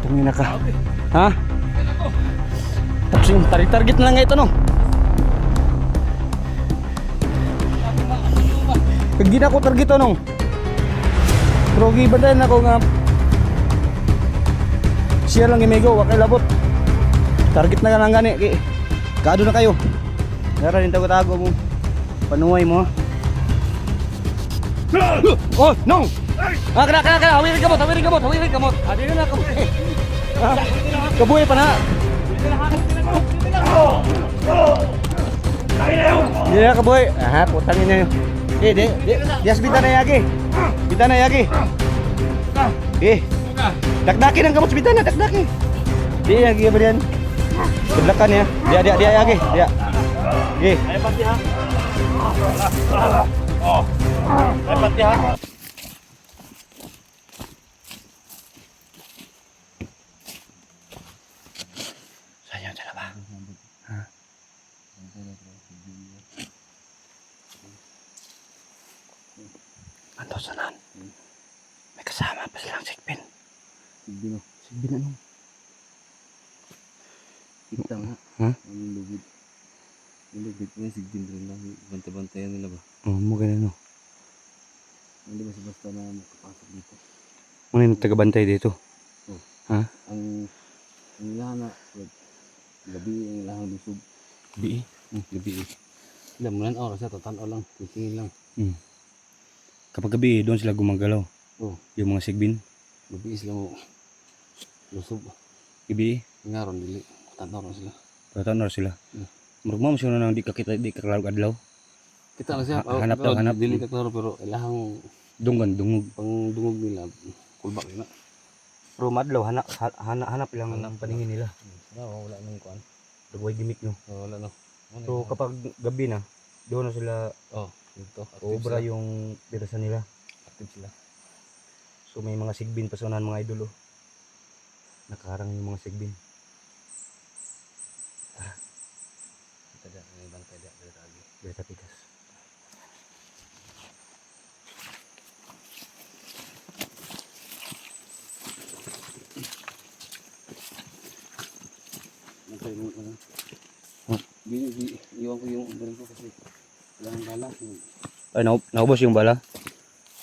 Tangina ka. Ha? Tapos yung target na lang nga ito, no? Pag di na ako target to, no? Pero gibandayan ako nga siya lang imigo, wakay labot. Target na lang gani. Kaado na kayo. Dara din tago-tago mo. Panuway mo. Oh, no! Kena. Hawirin kamot. Adi na kabuhi. Kabuhi pa na. Hindi na kabuhi. Aha, putangin na yun. Dias bita na yagi. Dakdakin ang kamot sa bita na, dakdakin. Di yagi ba diyan? Kedlakan ya. Dia yagi. Dia. Ayo pati ha. Ayo pati ha. Sayang sana ba? Ha? Anto sanan? May kasama pa silang Sigbin. Sigbin ano? Kita nga. Ha? Ang lubid. Ang lubid mo yung Sigbin rin lang. Banta-bantayan nila ba? Oh, mo ganun no. Hindi basta na makapasok dito. Muna yung taga-bantay dito. Oh. Ha? Ang ilahan na gabi ang ilahang lusog. Gabi? Gabi. Alam mo lang oras na tatanaw lang. Titingin lang. Kapag gabi, doon sila gumagalaw. Oh. Yung mga Sigbin. Gabi sila mo lusog. Gabi? Nga ron dili. Tatanaw na sila. Patano sila. Marugma mo siya nang di ka adlaw. Kita lang siya. Hanap. Dili ka klaro pero ilahang Dunggan, dungog. pangdungog nila. Kulbak nila. Pero madlaw, hanap lang ang paningin nila. Wala nang kuan. Dugway gimik no. Wala no. So kapag gabi na, doon na sila Dito. obra yung pirasan nila. Active sila. So may mga Sigbin pa sa unahan mga idolo. Nakaharang yung mga Sigbin. Kita dia may bantay dia dari tadi. Berita tigas. Bantay mo ano. Iwan ko yung baril ko kasi walang bala. Ay, naubos yung bala.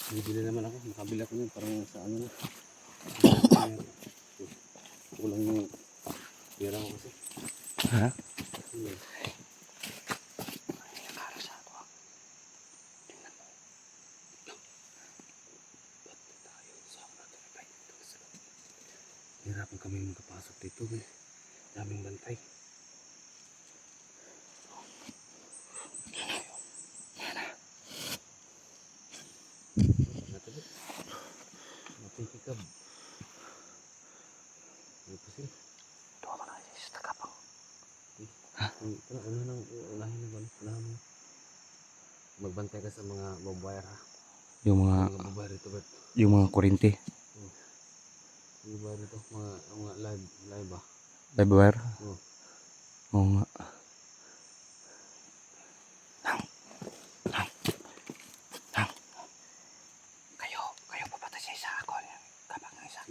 Bibili naman ako. Makabili ako yun parang sa ano na. Kulang yung pera ko kasi. Ha? Hirapan kami makapasok dito eh. Daming bantay. Matikikab. Ano pa sila? Tuwa ka na kasi sa takapang. Unahin na ba? Unahin mo. Magbantay ka sa mga babayar ha. Yung Mga mga babayar ito ba't? kurente. Mga babayar ito. Mga live ba? Live wire. Oo. Oo nga. Kayo papatay sa isa ako. Kapag ng isa.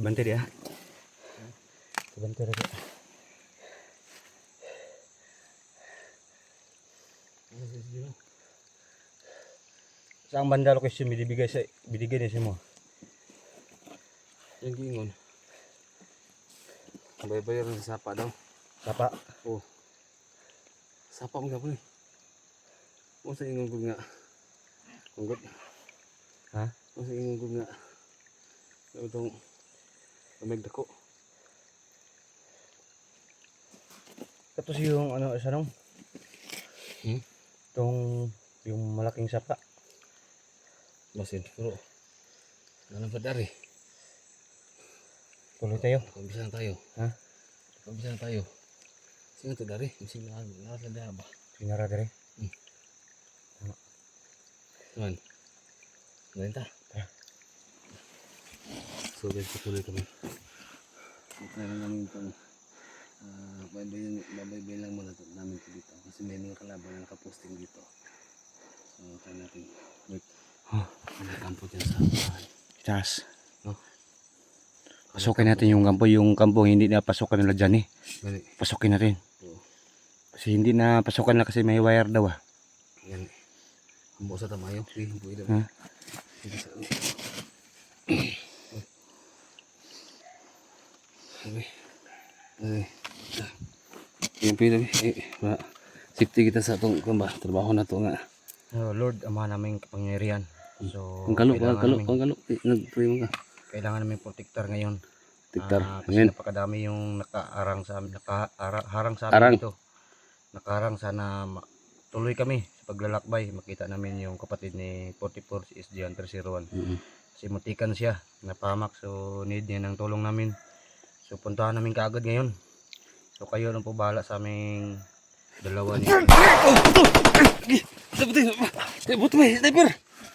Bante dia. Bante dia. Saan banda lokasyon binibigay niya sa mo? Yung gingon. Bayar sa sapa daw. Sapa. Oh. Sapa mo gapon eh. Mo sa ingon gud nga. Kunggot. Ha? Mo sa ingon gud nga. Itong lamig dako. Tapos yung ano sa nung? Itong yung malaking sapa. Basin pero nanang padari. Tuloy tayo. Pambisan tayo. Ha? Pambisan tayo. Sino to dari? Mising na ba? Sinara dire. Man. Benta. So guys, tuloy kami. Okay lang namin itong babay lang muna namin ito dito. Kasi may mga kalaban na nakaposting dito. So try natin. Wait. May kampo dyan sa bahay. Chas. No? Pasukin natin yung kampo hindi na pasukan nila dyan eh. Gani. Pasukin natin. Oo. Kasi hindi na pasukan na kasi may wire daw ah. Gani. Hambo sa tamayo. Hambo ito. Ha? Hindi sa... Yung pila safety kita sa itong trabaho na ito nga. Oh, Lord, ama naming kapangyarihan. So, Ang kalo, nag-pray mo ka. kailangan namin protector ngayon. Tiktar. Kasi Amen. napakadami yung nakaharang sa amin Arang. dito. Nakaharang sana tuloy kami sa paglalakbay. Makita namin yung kapatid ni 44 si SG Hunter 01. Kasi mutikan siya, napahamak. So need niya ng tulong namin. So puntahan namin kaagad ngayon. So kayo nang po bahala sa aming dalawa ni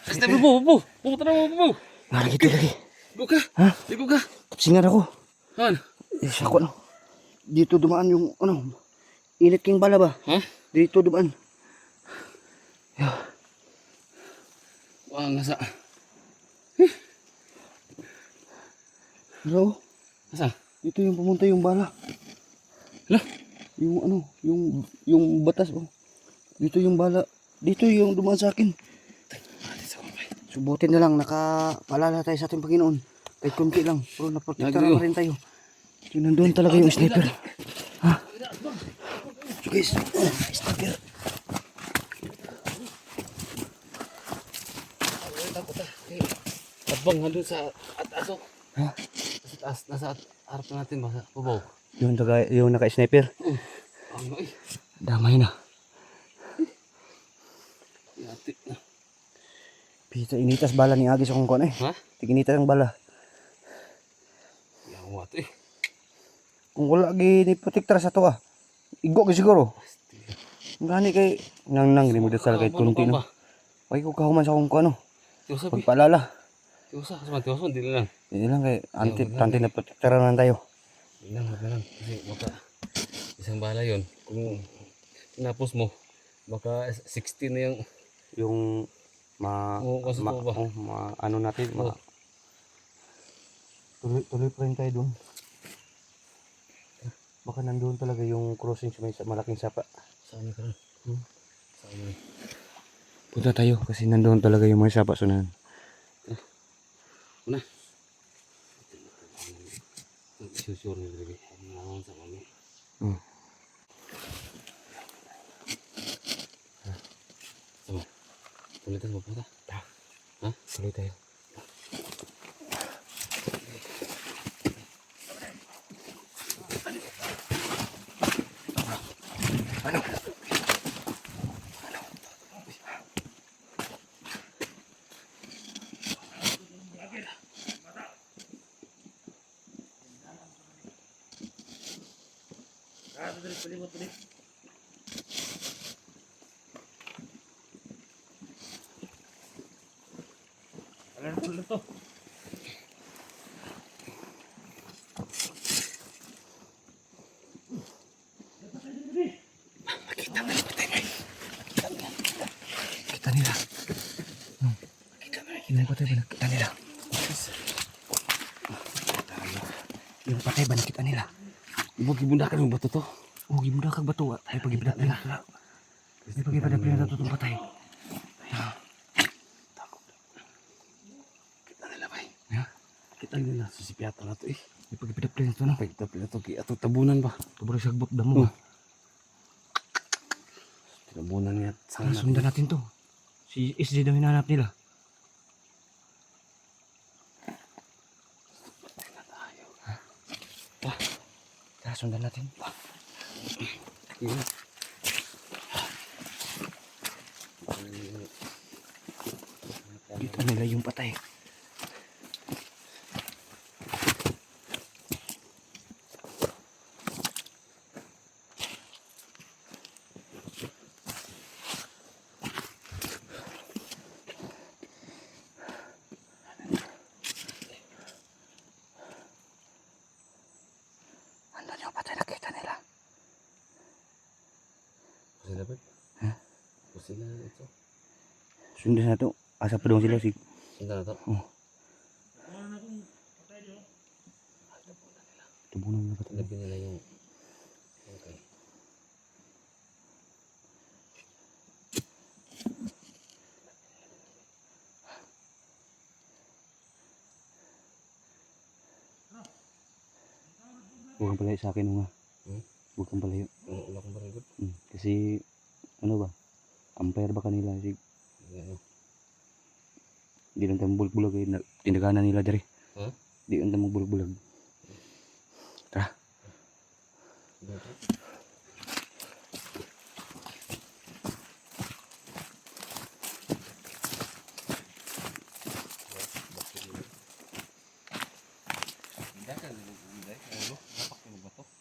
Sniper po. Pumunta na po. Nakakita lagi. Ligo ka. Ha? Ligo ka. Kapsingan ako. Han. Ako no. Dito dumaan yung ano. Init king bala ba? Ha? Dito dumaan. Wah, nasa. Hello? Nasa? Dito yung pumunta yung bala. Hala? Yung ano, yung batas oh. Dito yung bala. Dito yung dumaan sa akin. Subutin na lang, nakapaalala tayo sa ating Panginoon. Kahit kunti lang, pero naprotektaran pa rin tayo. So, nandun talaga yung sniper. Ha? So guys, sniper. Abang nandun sa aso. Ha? Sa taas, nasa harap natin ba? Pabaw. Yung naka-sniper. Ano eh. Damay na. Yati na. Pita, initas bala ni Agis akong kuwan eh. Ha? Tiginitas ang bala. Yang wat eh. Kung wala gini protektar sa to ah. Igo ka siguro. Ngani kay nang ni mo dasal kay kunti no. Why ko kahuman sa akong kuwan no. Tiyosa bi. Pagpaalala. Tiyosa. Sama tiyosa. Hindi lang. Hindi lang kay anti na protektaran lang tayo. Hindi lang. Kasi baka isang bala yun. Kung tinapos mo, baka 16 na yung ano natin, tuloy pa rin tayo doon. Baka nandoon talaga yung crossing sa may malaking sapa. Saan ka rin? Saan? Punta tayo kasi nandoon talaga yung mga sapa sunan. Una. Susur ni lagi. Naon sa kami. Sama. Tulitan mo pa. Ha? Tuloy tayo. Ano? Kita nila. Kita nila. Kita nila. Yung patay ba nakita nila? Huwag ibundakan yung bato to. Oh, gibuda kag bato. Ay pagipidak nila. Ay pagipidak nila to tong patay. Kita nila ba? Ya. Kita nila. Susipiyata na to eh. Ay pagipidak nila to na. Pagtap nila to. Ato tabunan ba? Tubro sagbot damo. Tabunan niya. Tara, sundan natin to. Si SJ daw hinahanap nila. Tara, sundan natin. Dito nila yung patay. Andun yung patay, nakita nila. Sila ba? Ha? Sila ito. Sundan na to. Asa pa doon sila. Sila na to. Oh. Tubunan na patay. Labi nila yung... Okay. Huwag kang palayo sa akin nga. Huwag kang palayo. Wala akong barigot. Kasi ano ba? Umpire ba kanila? Kasi di lang tayo bulag-bulag eh. Tindaganan nila dari. Ha? Di lang tayo magbulag-bulag. Tara.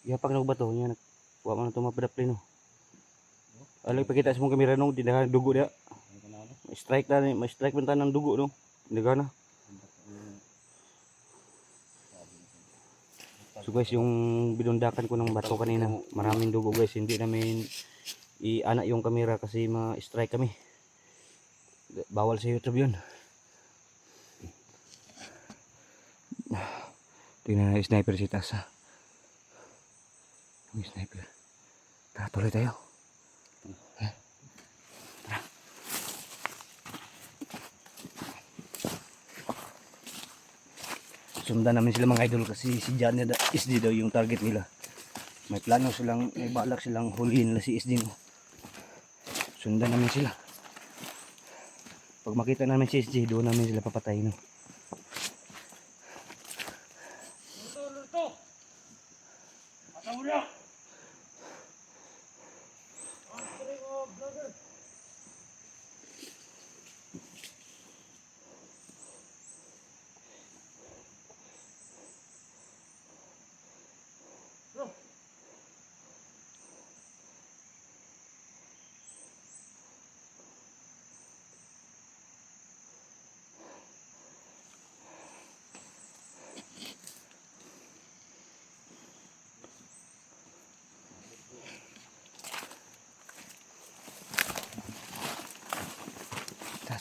Yapak na ba to? Yan. Huwag mo na ito mapadapli no. Alay pakita sa mong kamera no. Tindaganan dugo dia. Strike na may strike man tayo ng dugo no. Tindaganan. So guys, yung binundakan ko ng bato kanina, maraming dugo guys, hindi namin i-ana yung kamera kasi ma-strike kami. Bawal sa YouTube yun. Tingnan na yung sniper si Tasa. Yung sniper. Tara, tuloy tayo. Tara. Sundan namin sila mga idol kasi si Jan SD daw yung target nila. May plano silang, may balak silang hulihin na si SD mo. Sundan namin sila. Pag makita namin si SD, doon namin sila papatayin. No?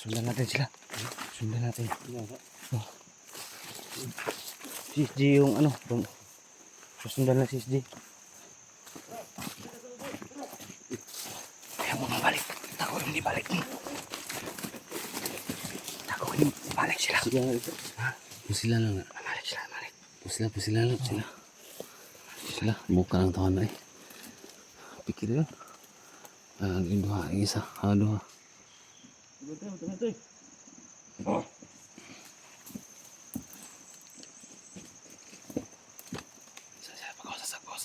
Sundan natin sila. Sundan natin. Oh. Si SG yung ano. Sundan na si SG. Ayaw mo mabalik. Tako hindi balik. Tako hindi balik sila. Pusila lang nga. Balik sila, balik. Pusila lang sila. Sila. Muka lang taon na eh. Pikir yun. Ang induha. Ang isa. Ang duha.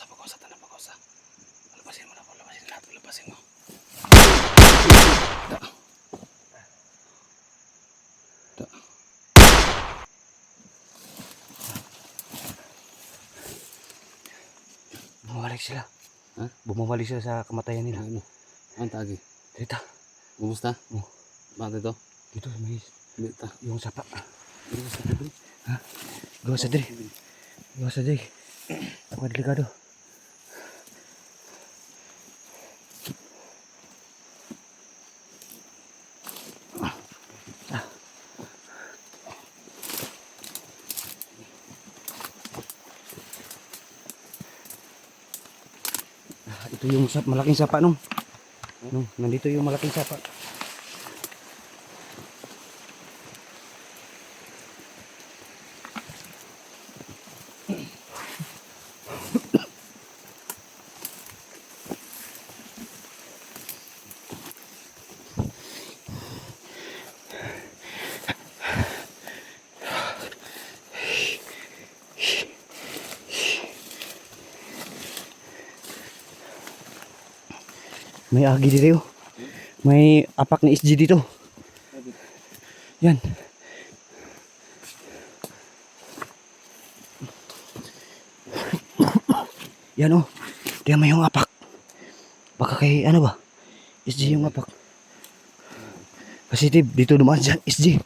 Pag-usa, tanang pag-usa. Labasin mo na po, labasin lahat, labasin mo. Bumabalik sila. Ha? Bumabalik sila sa kamatayan nila. Ano? Ang tagi? Dito. Kumusta? Oh. Bakit ito? Dito sa mais. Dito. Yung sapa. Dito sa tabi. Ha? Gawa sa diri. Gawa sa diri. Ako delikado. Ito yung malaking sapa nung. Nandito yung malaking sapa. May agi dito. May apak ni SG dito. Yan. Yan oh. Diyan may yung apak. Baka kay ano ba? SG yung apak. Positive. Dito dumaan dyan. SG.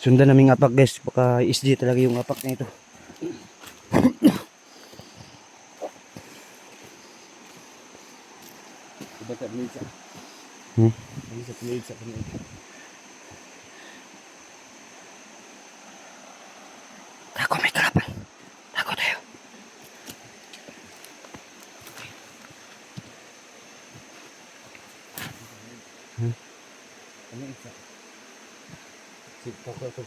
Sundan naming apak guys. Baka SG talaga yung apak na ito. Bata pinisa. Pinisa. Tako may kalapan. Tako tayo. Ano isa? Tako.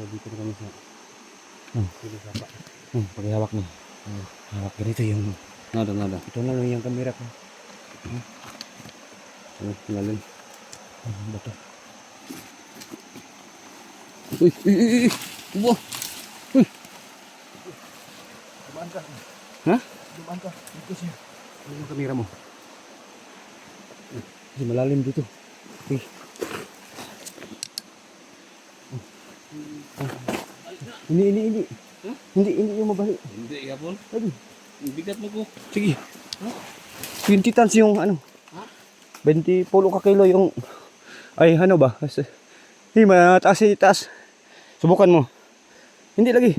Dito na kami sa sapa. Paghihawak mo. Hawak ganito yung Nada. ito na lang yung kamera ko. Lalim. Bato. Uy. Ubo. Uy. Dumaan ka. Ha? Dumaan ka. Dito siya. Ano yung kamera mo? Kasi malalim dito. Okay. Hindi. Huh? Hindi yung mabali. Hindi yapon. Lagi. Bigat mo ko. Sige. 20 tons yung ano. Ha? 20 pulo ka kilo yung ay ano ba? Hindi mataas taas. Subukan mo. Hindi lagi.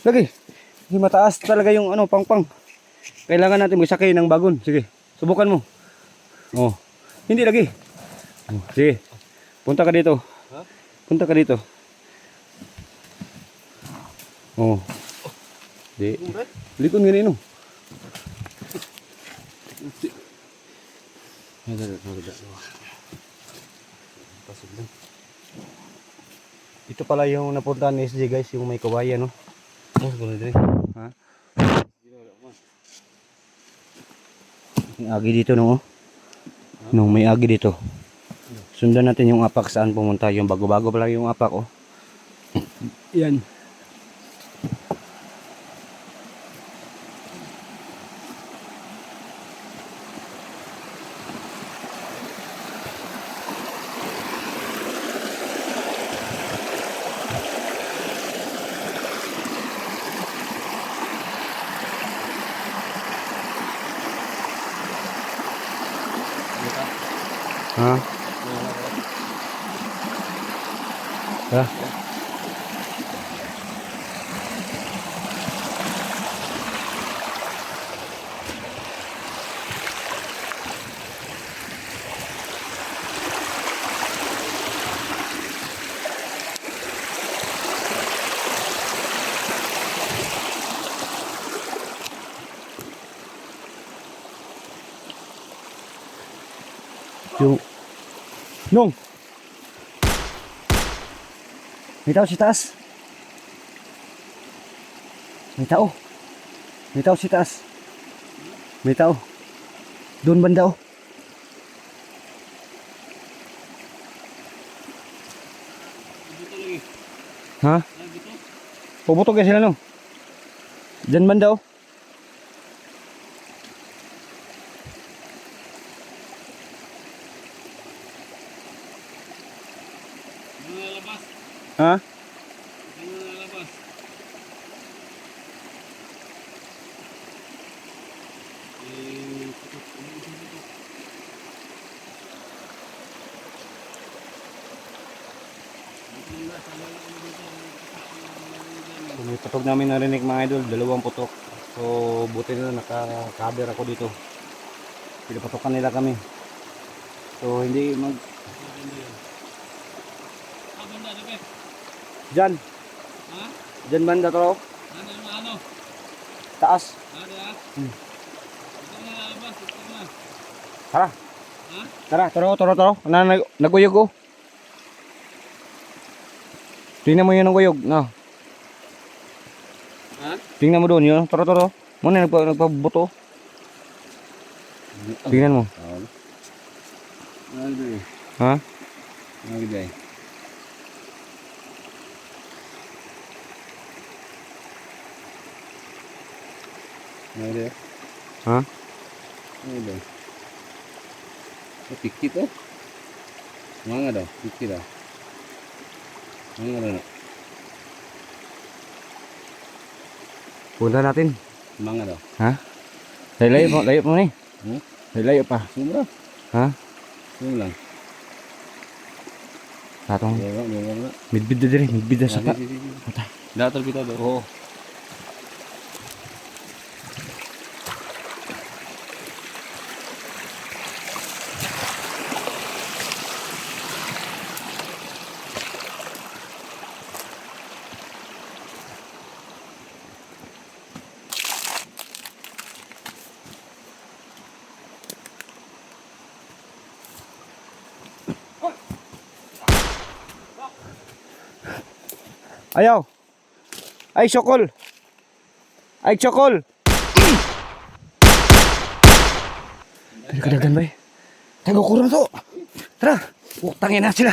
Lagi. Hindi mataas talaga yung ano pang. Kailangan natin magsakay ng bagon. Sige. Subukan mo. Oh. Hindi lagi. Oh, sige. Punta ka dito. Ha? Punta ka dito. Oh. Di. Likod nga nino. Ito pala yung napuntahan ni SJ guys, yung may kawayan no. Oh, guna din. Ha? May agi dito no. Nung may agi dito. Sundan natin yung apak saan pumunta. Yung bago-bago pa lang yung apak oh. Yan. Ha? Ha? Yung Nung may tao si taas. May tao. May tao si taas. May tao. Doon banda oh. Ha? Puputok ya sila no. Diyan banda oh. Ha? So, may putok namin narinig mga idol, 2 putok. So buti na naka-cover ako dito. Pinapatokan nila kami. So hindi mag Ah, banda na ba? Diyan. Ha? Diyan banda to. Ano yung ano? Taas. Ano ya? Ito na labas, ito na. Tara. Ha? Tara, tara. Naguyog ko. Tingnan mo yun ng guyog. No. Ha? Tingnan mo doon yun. Tara. Muna nagpabuto. Tingnan mo. Ha? Ha? Pikit oh. Manga daw, pikit daw. Manga daw. Punta natin. Manga daw. Ha? Layo mo ni. Layo pa. Sumra. Ha? Sulang. Tatong Wala. midbid na diri, midbid na sa ka. Dator kita daw. Oo. Ayaw. Ay, Sokol. Ay, Sokol. Kadagan ba eh? Tago ko to. Tara. Utangin na sila.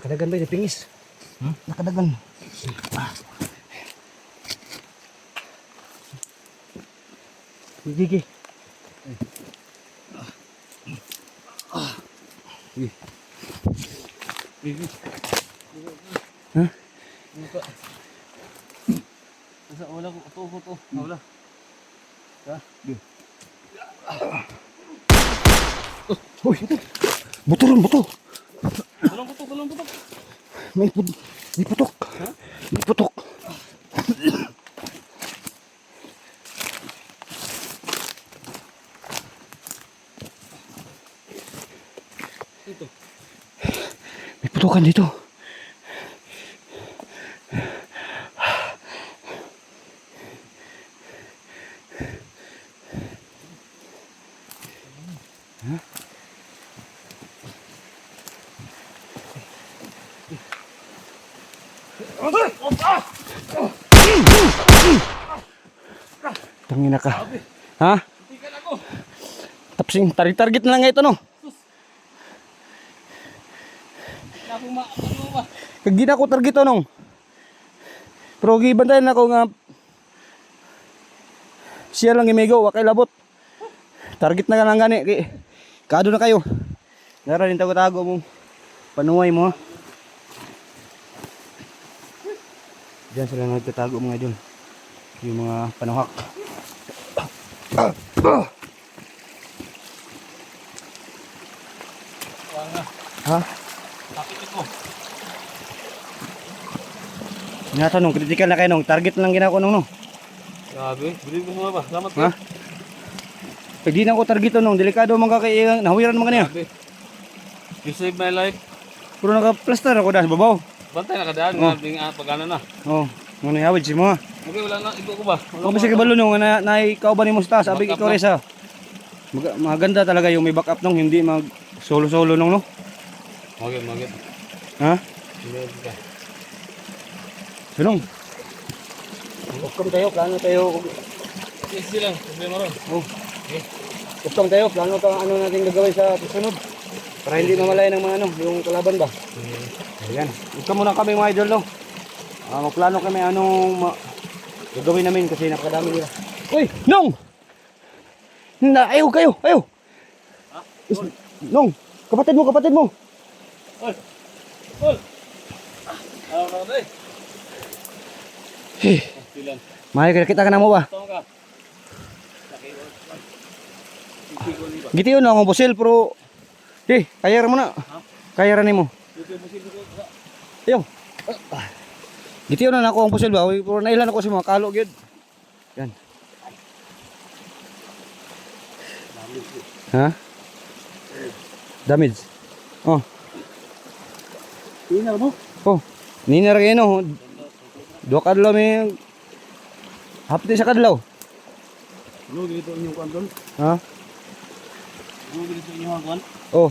Nakadagan ba eh? Pingis. Nakadagan. Gigi. Ha? Sa wala ko to. Wala. Uy, buto ron, buto. Balong putok. May putok. Ha? May putok. Ito. May putukan dito. Tangina ka. Ha? Tingnan ako. Tapsing target na lang ito no. Ako ano ba? Kagina ko target to nung. Pero gibantayan ako nga siya lang imigo, wakay labot. Target na lang gani. Kado na kayo. Dara din tago-tago mo. Panuway mo. Diyan sila nagtatago mga idol. Yung mga panuhak. Wala. Ha? Takot ito. Nga nung critical na kayo nung target lang ginako nung no. Grabe, bilib mo ba? Salamat Ha? Pag di na ko target nung delikado man ka kay nahuwiran man kaniya. Grabe. You saved my life. Puro naka-plaster ako dahil babaw. Bantay na kadaan, Oh. pagana na. Oh, ngano hawid si mo. Okay, wala na. Ibo ko ba? Kung kasi kabalo nung na ikaw ba ni mo sa taas, sabi Back up ikaw na. rin sa. Maganda talaga yung may backup nung hindi mag solo nung no. Magit. Ha? Hindi ka. Sunong. Ukam tayo, plano tayo. Easy lang, problema ron. Oh. Ukam tayo, plano ka ano natin gagawin sa susunod. Para hindi mamalaya ng mga ano, yung kalaban ba. Ayan. Ukam muna kami mga idol no. Magplano kami anong gagawin namin kasi napakadami nila. Uy, Nong! Ayaw kayo, ayaw. Ha? Nong, kapatid mo. Ol! Ol! Ayaw na rin. Hey, Silan. mahal kita ka na mo ba? Tawag ka. Gitiyo na akong busil pero kaya mo na. Kaya rin mo. Ayaw. Gitiyo na ako ang busil ba? Pero nailan ako sa mga kalo gyud. Yan. Ha? Damage. Oh. Tingnan mo. Oh. Ninar kayo no. Dua kadlaw may hapti sa kadlaw. Ano dito inyong kwan doon? Ha? Ano dito inyong kwan? Oh.